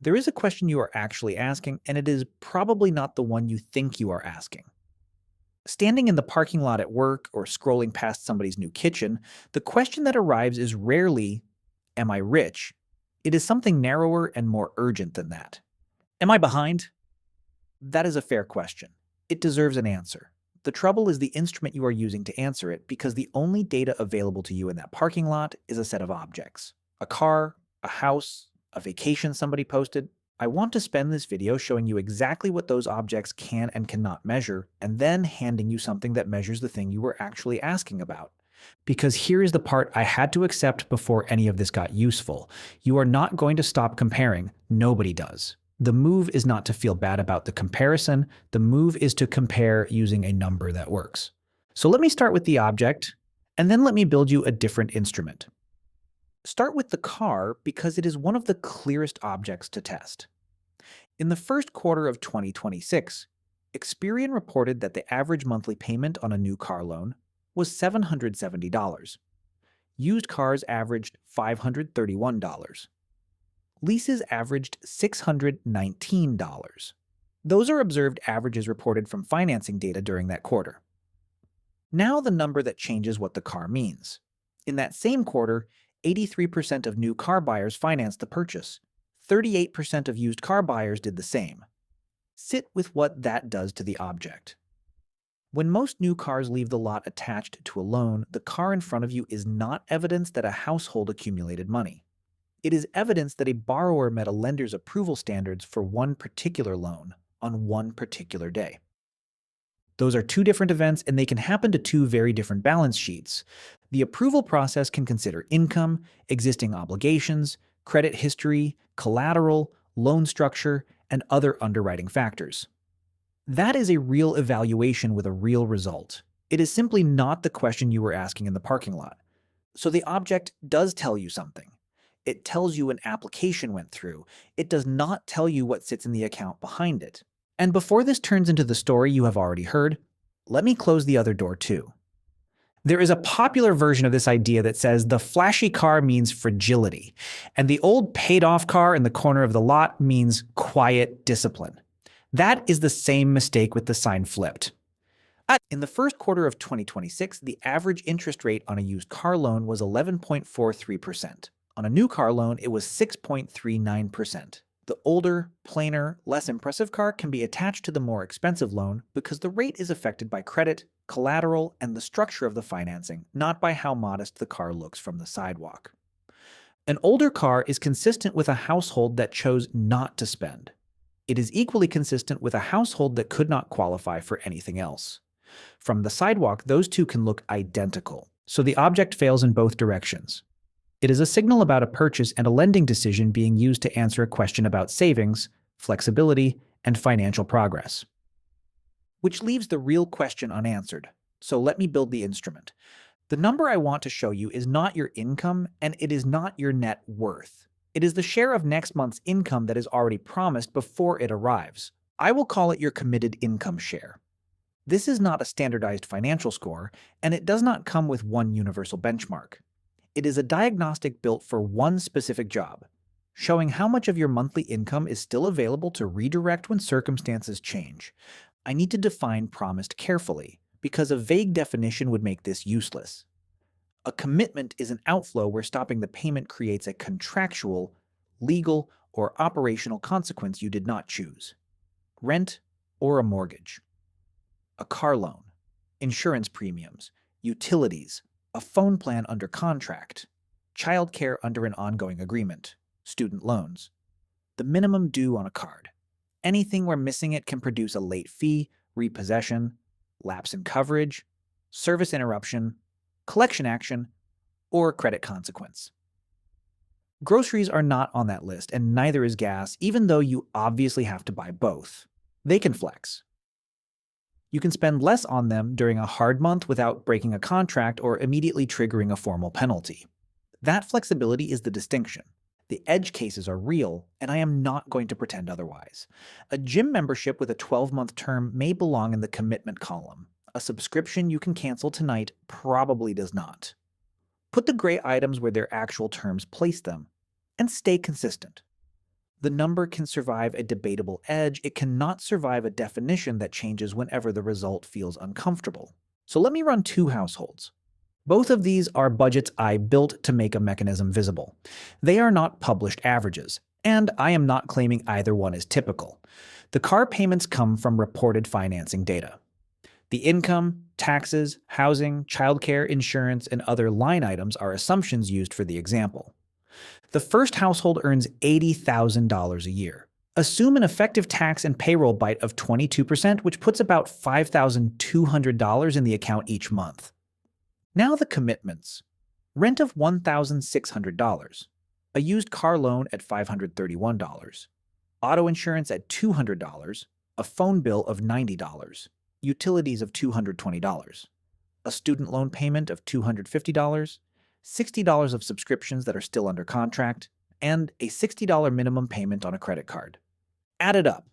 There is a question you are actually asking, and it is probably not the one you think you are asking. Standing in the parking lot at work or scrolling past somebody's new kitchen, the question that arrives is rarely, "Am I rich?" It is something narrower and more urgent than that. Am I behind? That is a fair question. It deserves an answer. The trouble is the instrument you are using to answer it, because the only data available to you in that parking lot is a set of objects. A car, a house, a vacation somebody posted. I want to spend this video showing you exactly what those objects can and cannot measure, and then handing you something that measures the thing you were actually asking about. Because here is the part I had to accept before any of this got useful. You are not going to stop comparing. Nobody does. The move is not to feel bad about the comparison. The move is to compare using a number that works. So let me start with the object, and then let me build you a different instrument. Start with the car because it is one of the clearest objects to test. In the first quarter of 2026, Experian reported that the average monthly payment on a new car loan was $770. Used cars averaged $531. Leases averaged $619. Those are observed averages reported from financing data during that quarter. Now the number that changes what the car means. In that same quarter, 83% of new car buyers financed the purchase. 38% of used car buyers did the same. Sit with what that does to the object. When most new cars leave the lot attached to a loan, the car in front of you is not evidence that a household accumulated money. It is evidence that a borrower met a lender's approval standards for one particular loan on one particular day. Those are two different events, and they can happen to two very different balance sheets. The approval process can consider income, existing obligations, credit history, collateral, loan structure, and other underwriting factors. That is a real evaluation with a real result. It is simply not the question you were asking in the parking lot. So the object does tell you something. It tells you an application went through. It does not tell you what sits in the account behind it. And before this turns into the story you have already heard, let me close the other door too. There is a popular version of this idea that says the flashy car means fragility, and the old paid-off car in the corner of the lot means quiet discipline. That is the same mistake with the sign flipped. In the first quarter of 2026, the average interest rate on a used car loan was 11.43%. On a new car loan, it was 6.39%. The older, plainer, less impressive car can be attached to the more expensive loan because the rate is affected by credit, collateral, and the structure of the financing, not by how modest the car looks from the sidewalk. An older car is consistent with a household that chose not to spend. It is equally consistent with a household that could not qualify for anything else. From the sidewalk, those two can look identical, so the object fails in both directions. It is a signal about a purchase and a lending decision being used to answer a question about savings, flexibility, and financial progress. Which leaves the real question unanswered, so let me build the instrument. The number I want to show you is not your income, and it is not your net worth. It is the share of next month's income that is already promised before it arrives. I will call it your committed income share. This is not a standardized financial score, and it does not come with one universal benchmark. It is a diagnostic built for one specific job, showing how much of your monthly income is still available to redirect when circumstances change. I need to define promised carefully, because a vague definition would make this useless. A commitment is an outflow where stopping the payment creates a contractual, legal, or operational consequence you did not choose. Rent or a mortgage. A car loan. Insurance premiums. Utilities. A phone plan under contract, childcare under an ongoing agreement, student loans, the minimum due on a card. Anything where missing it can produce a late fee, repossession, lapse in coverage, service interruption, collection action, or credit consequence. Groceries are not on that list, and neither is gas, even though you obviously have to buy both. They can flex. You can spend less on them during a hard month without breaking a contract or immediately triggering a formal penalty. That flexibility is the distinction. The edge cases are real, and I am not going to pretend otherwise. A gym membership with a 12-month term may belong in the commitment column. A subscription you can cancel tonight probably does not. Put the gray items where their actual terms place them, and stay consistent. The number can survive a debatable edge. It cannot survive a definition that changes whenever the result feels uncomfortable. So let me run two households. Both of these are budgets I built to make a mechanism visible. They are not published averages, and I am not claiming either one is typical. The car payments come from reported financing data. The income, taxes, housing, childcare, insurance, and other line items are assumptions used for the example. The first household earns $80,000 a year. Assume an effective tax and payroll bite of 22%, which puts about $5,200 in the account each month. Now the commitments. Rent of $1,600. A used car loan at $531. Auto insurance at $200. A phone bill of $90. Utilities of $220. A student loan payment of $250. $60 of subscriptions that are still under contract, and a $60 minimum payment on a credit card. Add it up.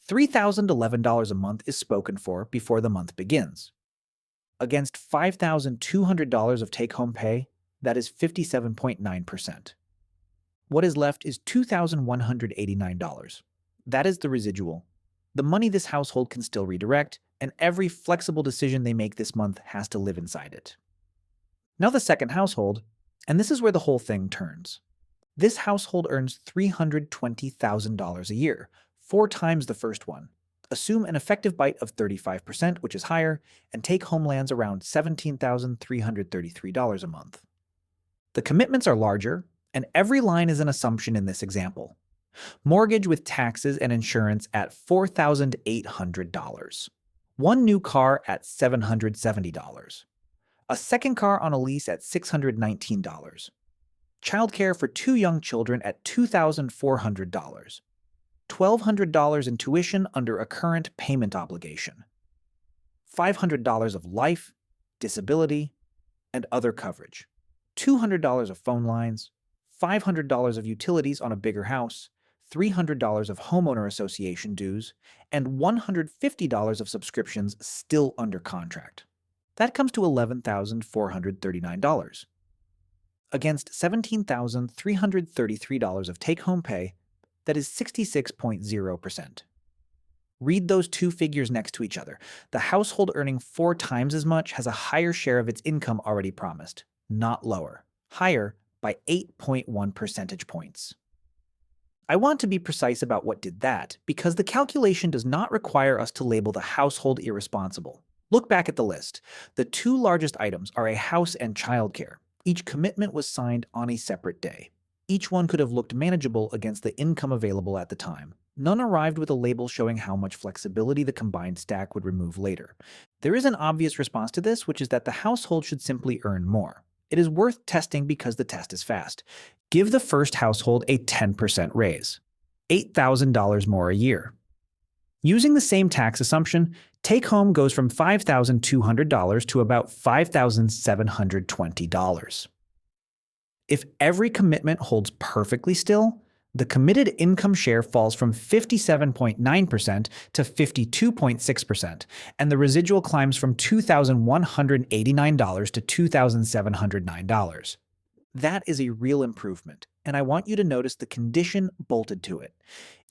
$3,011 a month is spoken for before the month begins. Against $5,200 of take-home pay, that is 57.9%. What is left is $2,189. That is the residual. The money this household can still redirect, and every flexible decision they make this month has to live inside it. Now the second household, and this is where the whole thing turns. This household earns $320,000 a year, 4 times the first one. Assume an effective bite of 35%, which is higher, and take-home lands around $17,333 a month. The commitments are larger, and every line is an assumption in this example. Mortgage with taxes and insurance at $4,800. One new car at $770. A second car on a lease at $619. Childcare for 2 young children at $2,400. $1,200 in tuition under a current payment obligation. $500 of life, disability, and other coverage. $200 of phone lines. $500 of utilities on a bigger house. $300 of homeowner association dues, and $150 of subscriptions still under contract. That comes to $11,439. Against $17,333 of take-home pay, that is 66.0%. Read those two figures next to each other. The household earning 4 times as much has a higher share of its income already promised, not lower, higher by 8.1 percentage points. I want to be precise about what did that, because the calculation does not require us to label the household irresponsible. Look back at the list. The 2 largest items are a house and childcare. Each commitment was signed on a separate day. Each one could have looked manageable against the income available at the time. None arrived with a label showing how much flexibility the combined stack would remove later. There is an obvious response to this, which is that the household should simply earn more. It is worth testing because the test is fast. Give the first household a 10% raise, $8,000 more a year. Using the same tax assumption, take-home goes from $5,200 to about $5,720. If every commitment holds perfectly still, the committed income share falls from 57.9% to 52.6%, and the residual climbs from $2,189 to $2,709. That is a real improvement, and I want you to notice the condition bolted to it.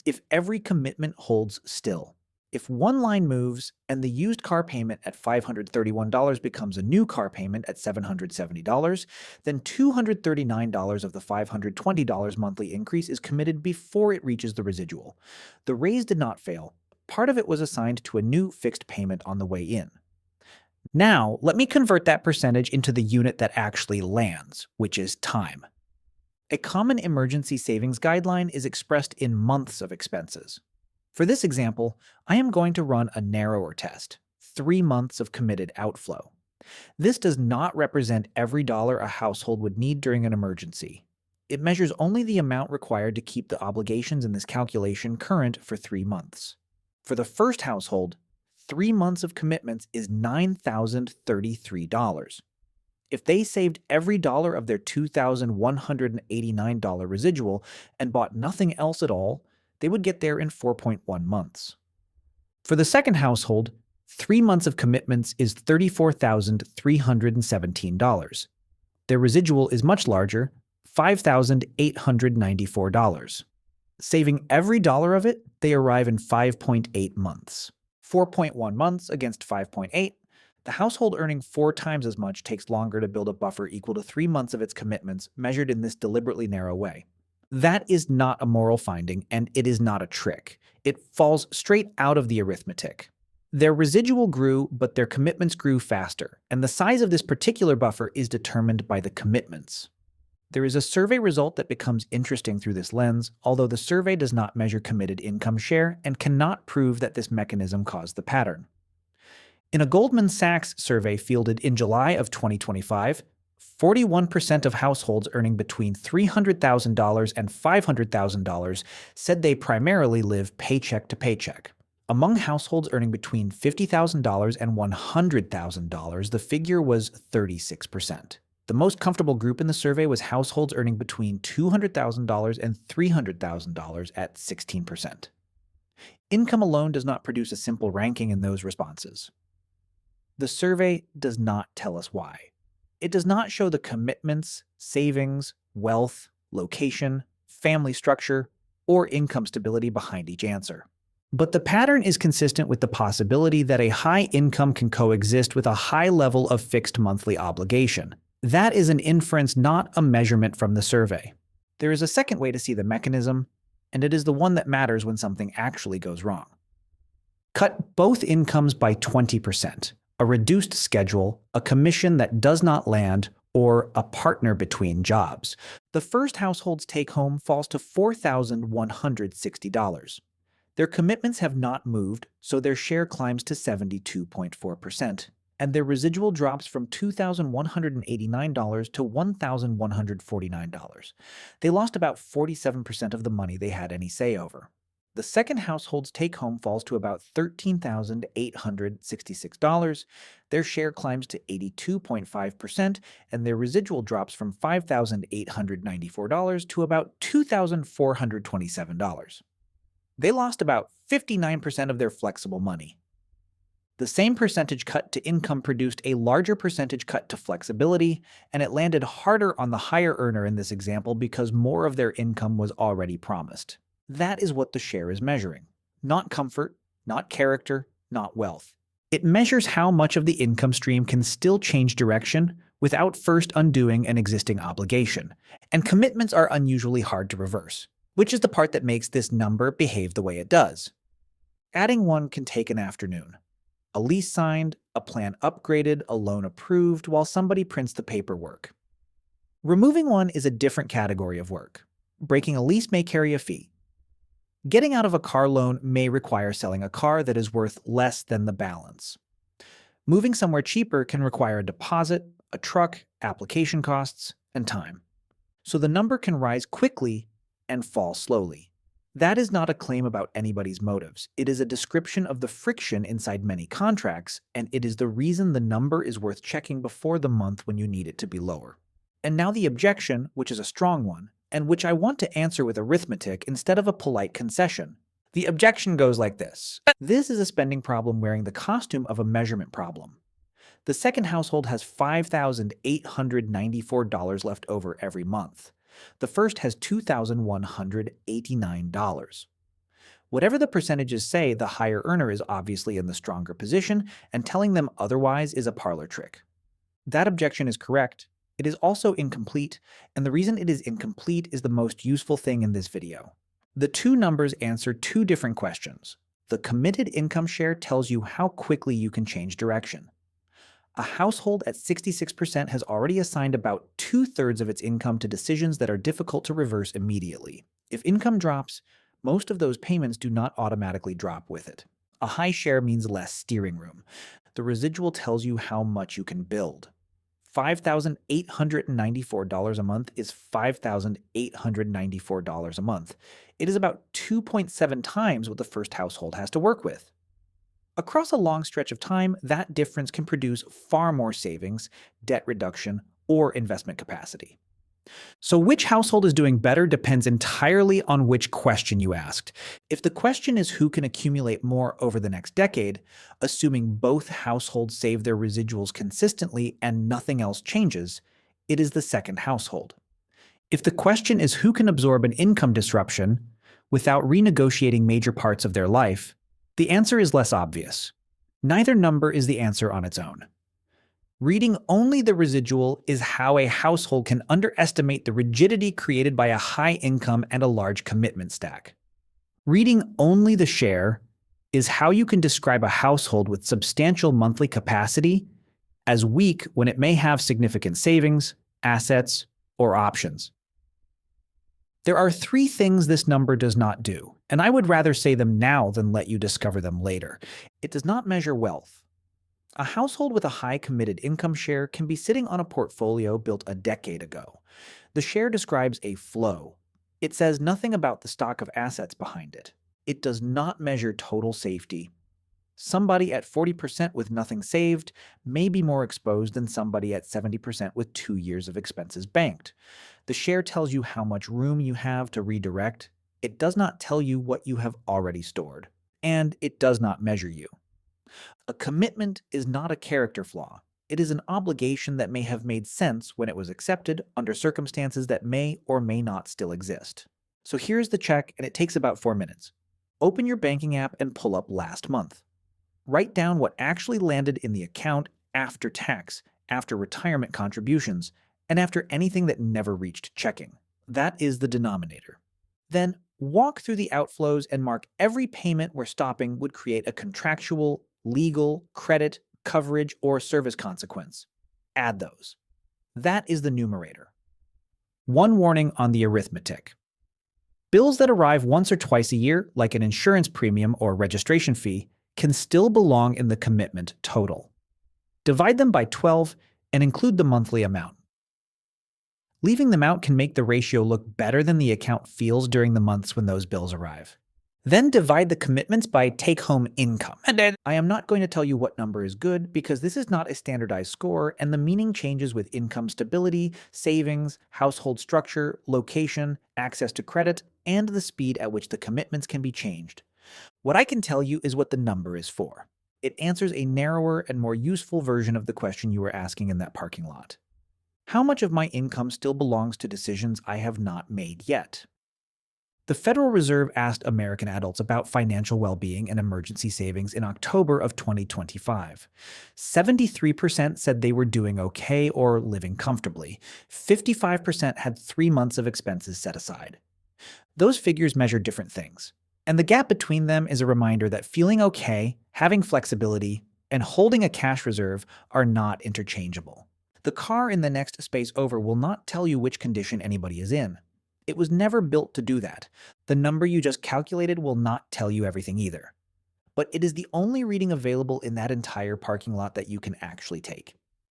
If every commitment holds still. If one line moves and the used car payment at $531 becomes a new car payment at $770, then $239 of the $520 monthly increase is committed before it reaches the residual. The raise did not fail. Part of it was assigned to a new fixed payment on the way in. Now, let me convert that percentage into the unit that actually lands, which is time. A common emergency savings guideline is expressed in months of expenses. For this example, I am going to run a narrower test, 3 months of committed outflow. This does not represent every dollar a household would need during an emergency. It measures only the amount required to keep the obligations in this calculation current for 3 months. For the first household, 3 months of commitments is $9,033. If they saved every dollar of their $2,189 residual and bought nothing else at all, they would get there in 4.1 months. For the second household, 3 months of commitments is $34,317. Their residual is much larger, $5,894. Saving every dollar of it, they arrive in 5.8 months. 4.1 months against 5.8. The household earning 4 times as much takes longer to build a buffer equal to 3 months of its commitments, measured in this deliberately narrow way. That is not a moral finding, and it is not a trick. It falls straight out of the arithmetic. Their residual grew, but their commitments grew faster, and the size of this particular buffer is determined by the commitments. There is a survey result that becomes interesting through this lens, although the survey does not measure committed income share and cannot prove that this mechanism caused the pattern. In a Goldman Sachs survey fielded in July of 2025, 41% of households earning between $300,000 and $500,000 said they primarily live paycheck to paycheck. Among households earning between $50,000 and $100,000, the figure was 36%. The most comfortable group in the survey was households earning between $200,000 and $300,000 at 16%. Income alone does not produce a simple ranking in those responses. The survey does not tell us why. It does not show the commitments, savings, wealth, location, family structure, or income stability behind each answer. But the pattern is consistent with the possibility that a high income can coexist with a high level of fixed monthly obligation. That is an inference, not a measurement from the survey. There is a second way to see the mechanism, and it is the one that matters when something actually goes wrong. Cut both incomes by 20%, a reduced schedule, a commission that does not land, or a partner between jobs. The first household's take-home falls to $4,160. Their commitments have not moved, so their share climbs to 72.4%, and their residual drops from $2,189 to $1,149. They lost about 47% of the money they had any say over. The second household's take-home falls to about $13,866. Their share climbs to 82.5%, and their residual drops from $5,894 to about $2,427. They lost about 59% of their flexible money. The same percentage cut to income produced a larger percentage cut to flexibility, and it landed harder on the higher earner in this example because more of their income was already promised. That is what the share is measuring. Not comfort, not character, not wealth. It measures how much of the income stream can still change direction without first undoing an existing obligation, and commitments are unusually hard to reverse, which is the part that makes this number behave the way it does. Adding one can take an afternoon. A lease signed, a plan upgraded, a loan approved, while somebody prints the paperwork. Removing one is a different category of work. Breaking a lease may carry a fee. Getting out of a car loan may require selling a car that is worth less than the balance. Moving somewhere cheaper can require a deposit, a truck, application costs, and time. So the number can rise quickly and fall slowly. That is not a claim about anybody's motives. It is a description of the friction inside many contracts, and it is the reason the number is worth checking before the month when you need it to be lower. And now the objection, which is a strong one, and which I want to answer with arithmetic instead of a polite concession. The objection goes like this. This is a spending problem wearing the costume of a measurement problem. The second household has $5,894 left over every month. The first has $2,189. Whatever the percentages say, the higher earner is obviously in the stronger position, and telling them otherwise is a parlor trick. That objection is correct. It is also incomplete, and the reason it is incomplete is the most useful thing in this video. The two numbers answer two different questions. The committed income share tells you how quickly you can change direction. A household at 66% has already assigned about 2/3 of its income to decisions that are difficult to reverse immediately. If income drops, most of those payments do not automatically drop with it. A high share means less steering room. The residual tells you how much you can build. $5,894 a month is $5,894 a month. It is about 2.7 times what the first household has to work with. Across a long stretch of time, that difference can produce far more savings, debt reduction, or investment capacity. So which household is doing better depends entirely on which question you asked. If the question is who can accumulate more over the next decade, assuming both households save their residuals consistently and nothing else changes, it is the second household. If the question is who can absorb an income disruption, without renegotiating major parts of their life? The answer is less obvious. Neither number is the answer on its own. Reading only the residual is how a household can underestimate the rigidity created by a high income and a large commitment stack. Reading only the share is how you can describe a household with substantial monthly capacity as weak when it may have significant savings, assets, or options. There are three things this number does not do, and I would rather say them now than let you discover them later. It does not measure wealth. A household with a high committed income share can be sitting on a portfolio built a decade ago. The share describes a flow. It says nothing about the stock of assets behind it. It does not measure total safety. Somebody at 40% with nothing saved may be more exposed than somebody at 70% with 2 years of expenses banked. The share tells you how much room you have to redirect. It does not tell you what you have already stored. And it does not measure you. A commitment is not a character flaw. It is an obligation that may have made sense when it was accepted under circumstances that may or may not still exist. So here's the check, and it takes about 4 minutes. Open your banking app and pull up last month. Write down what actually landed in the account after tax, after retirement contributions, and after anything that never reached checking. That is the denominator. Then walk through the outflows and mark every payment where stopping would create a contractual, legal, credit, coverage, or service consequence. Add those. That is the numerator. One warning on the arithmetic. Bills that arrive once or twice a year, like an insurance premium or registration fee, can still belong in the commitment total. Divide them by 12 and include the monthly amount. Leaving them out can make the ratio look better than the account feels during the months when those bills arrive. Then divide the commitments by take-home income. I am not going to tell you what number is good because this is not a standardized score and the meaning changes with income stability, savings, household structure, location, access to credit, and the speed at which the commitments can be changed. What I can tell you is what the number is for. It answers a narrower and more useful version of the question you were asking in that parking lot. How much of my income still belongs to decisions I have not made yet? The Federal Reserve asked American adults about financial well-being and emergency savings in October of 2025. 73% said they were doing okay or living comfortably. 55% had 3 months of expenses set aside. Those figures measure different things. And the gap between them is a reminder that feeling okay, having flexibility, and holding a cash reserve are not interchangeable. The car in the next space over will not tell you which condition anybody is in. It was never built to do that. The number you just calculated will not tell you everything either. But it is the only reading available in that entire parking lot that you can actually take.